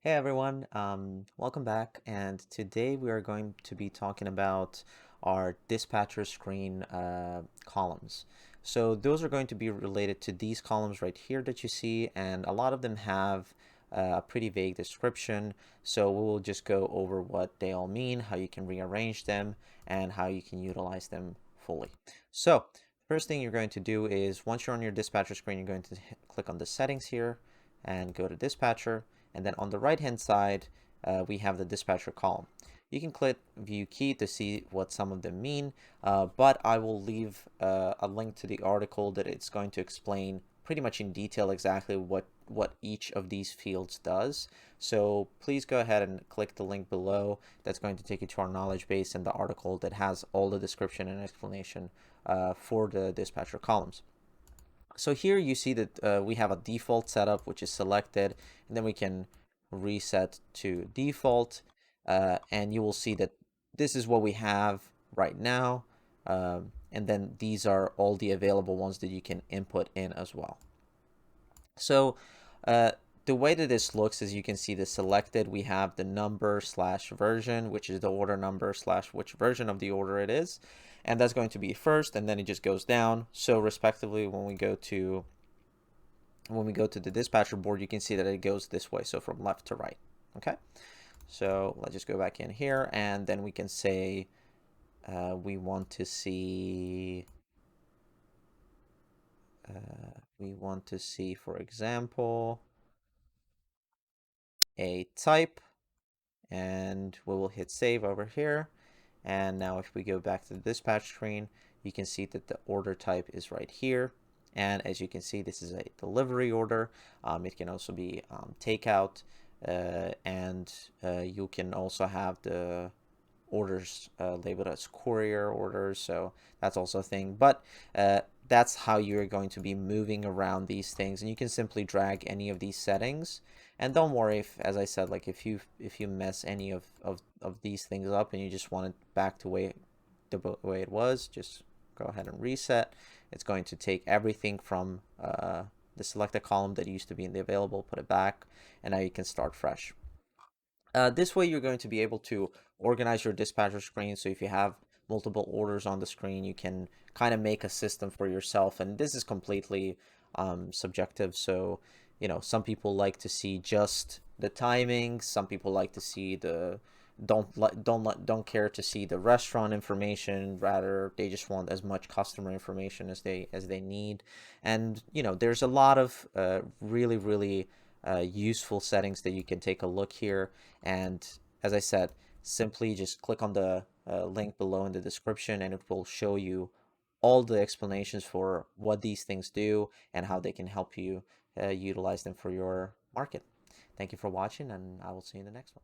Hey everyone, welcome back. And today we are going to be talking about our dispatcher screen columns. So those are going to be related to these columns right here that you see, and a lot of them have a pretty vague description. So we will just go over what they all mean, how you can rearrange them, and how you can utilize them fully. So first thing you're going to do is once you're on your dispatcher screen, you're going to click on the settings here and go to dispatcher. And then on the right hand side, we have the dispatcher column. You can click view key to see what some of them mean, but I will leave a link to the article that it's going to explain pretty much in detail exactly what each of these fields does. So please go ahead and click the link below. That's going to take you to our knowledge base and the article that has all the description and explanation for the dispatcher columns. So here you see that we have a default setup, which is selected, and then we can reset to default, and you will see that this is what we have right now, and then these are all the available ones that you can input in as well. So the way that this looks is you can see the selected, we have the number / version, which is the order number / which version of the order it is. And that's going to be first, and then it just goes down. So respectively, when we go to the dispatcher board, you can see that it goes this way. So from left to right. Okay. So let's just go back in here, and then we can say we want to see, for example, a type, and we will hit save over here. And now if we go back to the dispatch screen, you can see that the order type is right here. And as you can see, this is a delivery order. It can also be takeout, and you can also have the orders labeled as courier orders. So that's also a thing. But that's how you're going to be moving around these things. And you can simply drag any of these settings. And don't worry if, as I said, like if you mess any of these things up and you just want it back to the way it was, just go ahead and reset. It's going to take everything from the selected column that used to be in the available, put it back, and now you can start fresh. This way you're going to be able to organize your dispatcher screen. So if you have multiple orders on the screen, you can kind of make a system for yourself. And this is completely subjective. So, you know, some people like to see just the timing. Some people like to see the don't care to see the restaurant information. Rather, they just want as much customer information as they need. And you know, there's a lot of really useful settings that you can take a look here. And as I said, simply just click on the link below in the description, and it will show you all the explanations for what these things do and how they can help you utilize them for your market. Thank you for watching, and I will see you in the next one.